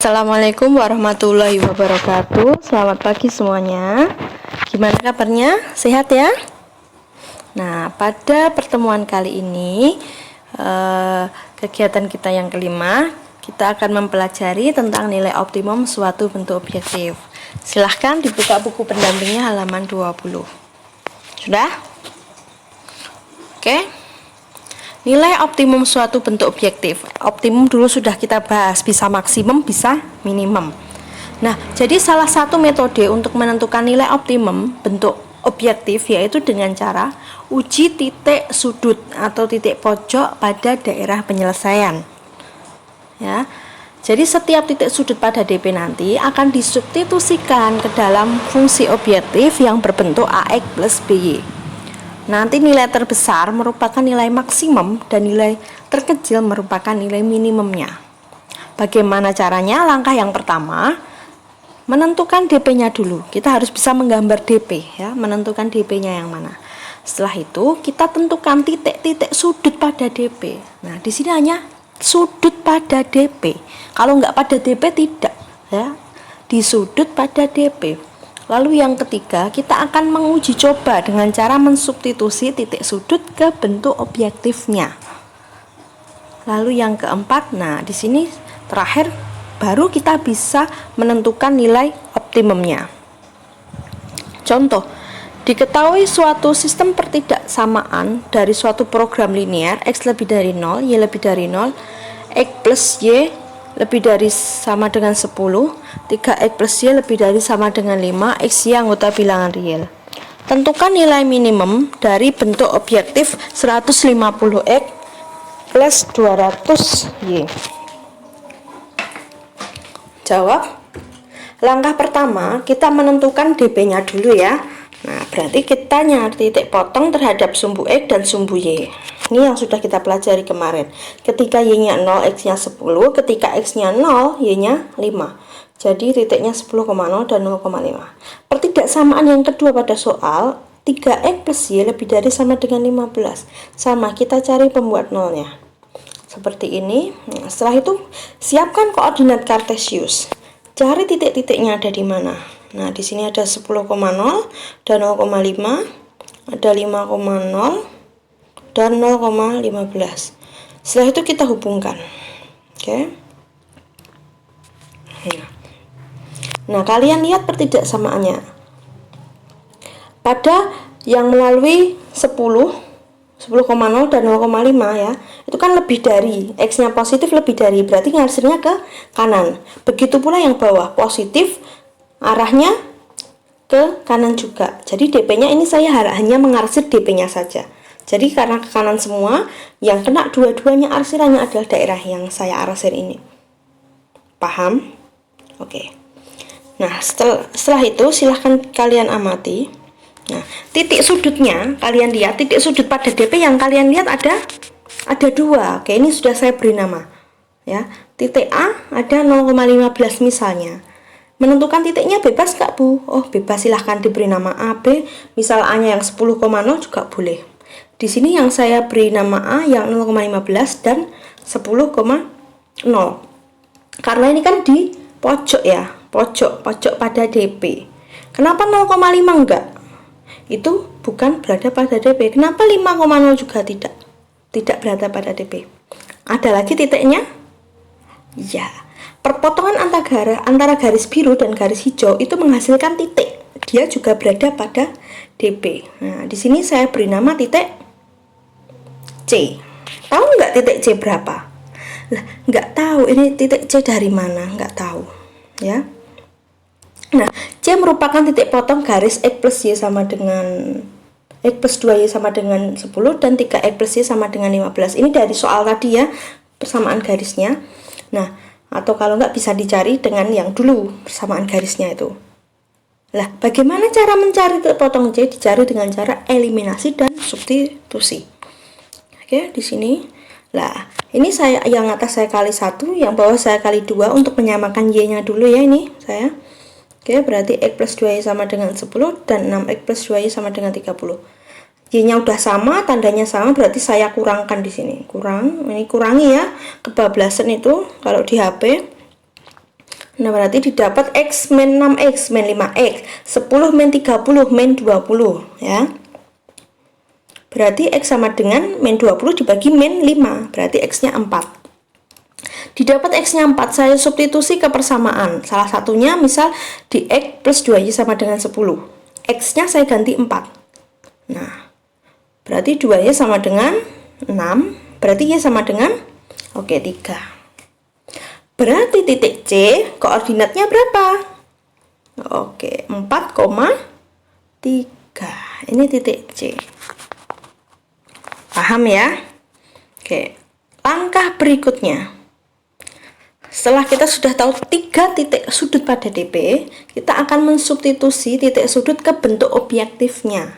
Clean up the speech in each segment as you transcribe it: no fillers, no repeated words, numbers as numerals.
Assalamualaikum warahmatullahi wabarakatuh. Selamat pagi semuanya. Gimana kabarnya? Sehat ya? Nah, pada pertemuan kali ini kegiatan kita yang kelima, kita akan mempelajari tentang nilai optimum suatu bentuk objektif. Silahkan dibuka buku pendampingnya halaman 20. Sudah? Oke. Nilai optimum suatu bentuk objektif. Optimum dulu sudah kita bahas, bisa maksimum, bisa minimum. Nah, jadi salah satu metode untuk menentukan nilai optimum bentuk objektif yaitu dengan cara uji titik sudut atau titik pojok pada daerah penyelesaian. Ya. Jadi setiap titik sudut pada DP nanti akan disubstitusikan ke dalam fungsi objektif yang berbentuk AX plus BY. Nanti nilai terbesar merupakan nilai maksimum dan nilai terkecil merupakan nilai minimumnya. Bagaimana caranya? Langkah yang pertama, menentukan DP-nya dulu. Kita harus bisa menggambar DP ya, menentukan DP-nya yang mana. Setelah itu kita tentukan titik-titik sudut pada DP. Nah, di sini hanya sudut pada DP. Kalau nggak pada DP tidak ya. Di sudut pada DP. Lalu yang ketiga, kita akan menguji coba dengan cara mensubstitusi titik sudut ke bentuk objektifnya. Lalu yang keempat, nah di sini terakhir baru kita bisa menentukan nilai optimumnya. Contoh, diketahui suatu sistem pertidaksamaan dari suatu program linear X lebih dari 0, Y lebih dari 0, X plus Y lebih dari sama dengan 10, 3x plus Y lebih dari sama dengan 5, X Y anggota bilangan real. Tentukan nilai minimum dari bentuk objektif 150x plus 200Y. Jawab. Langkah pertama, kita menentukan DP-nya dulu ya. Nah, berarti kita nyari titik potong terhadap sumbu X dan sumbu Y. Ini yang sudah kita pelajari kemarin. Ketika Y-nya 0, X-nya 10, ketika X-nya 0, Y-nya 5. Jadi titiknya 10,0 dan 0,5. Pertidaksamaan yang kedua pada soal, 3X plus Y lebih dari sama dengan 15. Sama, kita cari pembuat nolnya. Seperti ini. Nah, setelah itu, siapkan koordinat kartesius. Cari titik-titiknya ada di mana. Nah, di sini ada 10,0 dan 0,5, ada 5,0 dan 0,15. Setelah itu kita hubungkan. Oke. Nah, kalian lihat pertidaksamaannya. Pada yang melalui 10,0 dan 0,5 ya, itu kan lebih dari, X-nya positif lebih dari, berarti ngarsirnya ke kanan. Begitu pula yang bawah, positif arahnya ke kanan juga. Jadi DP-nya ini saya hanya mengarsir DP-nya saja. Jadi karena ke kanan semua, yang kena dua-duanya arsirannya adalah daerah yang saya arsir ini. Paham? Oke. Nah, setelah itu silahkan kalian amati. Nah, titik sudutnya, kalian lihat titik sudut pada DP yang kalian lihat ada dua. Oke, ini sudah saya beri nama. Ya, titik A ada 0,15 misalnya. Menentukan titiknya bebas nggak Bu? Oh, bebas, silahkan diberi nama A, B. Misal A-nya yang 10,0 juga boleh. Di sini yang saya beri nama A yang 0,15 dan 10,0. Karena ini kan di pojok ya, pojok pada DP. Kenapa 0,5 enggak? Itu bukan berada pada DP. Kenapa 5,0 juga tidak berada pada DP? Ada lagi titiknya? Ya. Perpotongan antara garis biru dan garis hijau itu menghasilkan titik. Dia juga berada pada DP. Nah, di sini saya beri nama titik C. Tahu nggak titik C berapa? Lah, nggak tahu. Ini titik C dari mana? Nggak tahu. Ya. Nah, C merupakan titik potong garis X plus Y sama dengan X plus 2Y sama dengan 10 dan 3X plus Y sama dengan 15. Ini dari soal tadi ya, persamaan garisnya. Nah, atau kalau nggak bisa dicari dengan yang dulu persamaan garisnya itu. Lah, bagaimana cara mencari titik potong C? Dicari dengan cara eliminasi dan substitusi. Oke, di sini. Lah, ini saya yang atas saya kali 1, yang bawah saya kali 2 untuk menyamakan Y-nya dulu ya ini saya. Oke, berarti X plus 2Y sama dengan 10 dan 6X plus 2Y sama dengan 30. Y-nya udah sama, tandanya sama, berarti saya kurangkan di sini. Ini kurangi ya, kebablasan itu kalau di HP. Nah, berarti didapat X min 6X min 5X, 10 min 30 min 20 ya. Berarti X sama dengan min 20 dibagi min 5, berarti X-nya 4. Didapat X-nya 4, saya substitusi ke persamaan. Salah satunya misal di X plus 2Y sama dengan 10. X-nya saya ganti 4. Nah, berarti 2Y sama dengan 6, berarti Y sama dengan 3. Berarti titik C koordinatnya berapa? 4,3. Ini titik C. Paham ya? Langkah berikutnya. Setelah kita sudah tahu 3 titik sudut pada DP, kita akan mensubstitusi titik sudut ke bentuk objektifnya.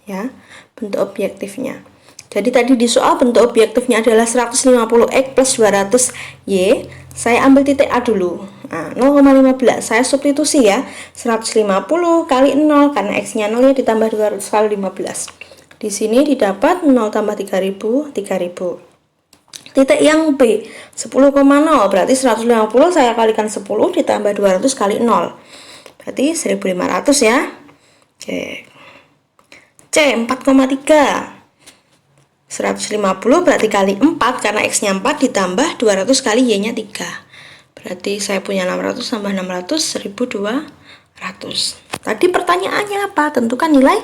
Ya, bentuk objektifnya. Jadi tadi di soal bentuk objektifnya adalah 150X plus 200Y. Saya ambil titik A dulu. Nah, 0,15 saya substitusi ya. 150 kali 0 karena X-nya 0 ya, ditambah 200 kali 15. Di sini didapat 0 tambah 3000, 3000. Titik yang B 10,0 berarti 150 saya kalikan 10 ditambah 200 kali 0. Berarti 1500 ya. Oke. C 4,3. 150 berarti kali 4 karena X-nya 4 ditambah 200 kali Y-nya 3. Berarti saya punya 600 tambah 600 1200. Tadi pertanyaannya apa? Tentukan nilai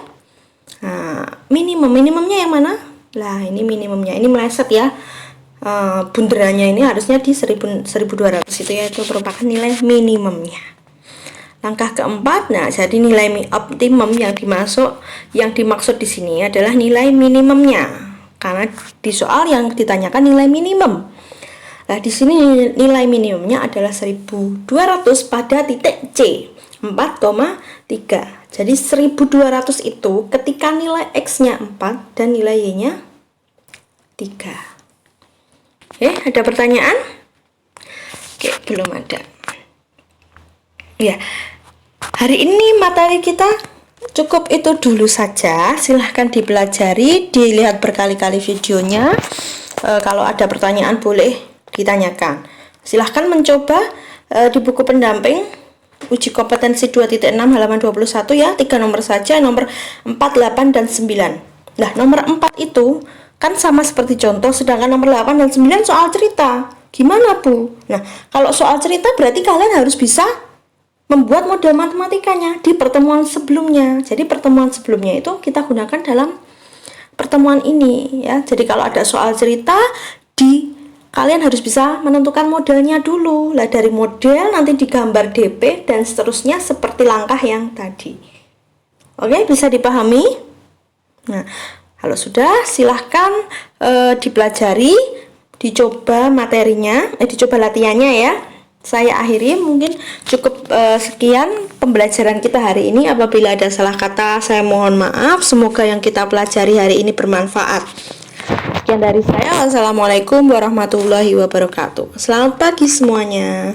minimumnya yang mana? Lah, ini minimumnya. Ini meleset ya. Bunderannya ini harusnya di 1200 itu ya, itu merupakan nilai minimumnya. Langkah keempat, nah jadi nilai optimum yang dimaksud di sini adalah nilai minimumnya. Karena di soal yang ditanyakan nilai minimum. Nah, di sini nilai minimumnya adalah 1200 pada titik C, 4,3. Jadi 1200 itu ketika nilai X-nya 4 dan nilai Y-nya 3. Ada pertanyaan? Belum ada. Ya. Hari ini materi kita cukup itu dulu saja. Silahkan dipelajari, dilihat berkali-kali videonya. Kalau ada pertanyaan boleh ditanyakan. Silahkan mencoba di buku pendamping uji kompetensi 2.6 halaman 21 ya. 3 nomor saja, nomor 4, 8, dan 9. Nah, nomor 4 itu kan sama seperti contoh, sedangkan nomor 8 dan 9 soal cerita. Gimana, Bu? Nah, kalau soal cerita berarti kalian harus bisa membuat model matematikanya di pertemuan sebelumnya. Jadi pertemuan sebelumnya itu kita gunakan dalam pertemuan ini ya. Jadi kalau ada soal cerita kalian harus bisa menentukan modelnya dulu. Lah dari model nanti digambar DP dan seterusnya seperti langkah yang tadi. Oke, bisa dipahami? Nah, kalau sudah silahkan dipelajari, dicoba materinya, dicoba latihannya ya. Saya akhiri, mungkin cukup sekian pembelajaran kita hari ini. Apabila ada salah kata, saya mohon maaf. Semoga yang kita pelajari hari ini bermanfaat. Sekian dari saya. Wassalamualaikum warahmatullahi wabarakatuh. Selamat pagi semuanya.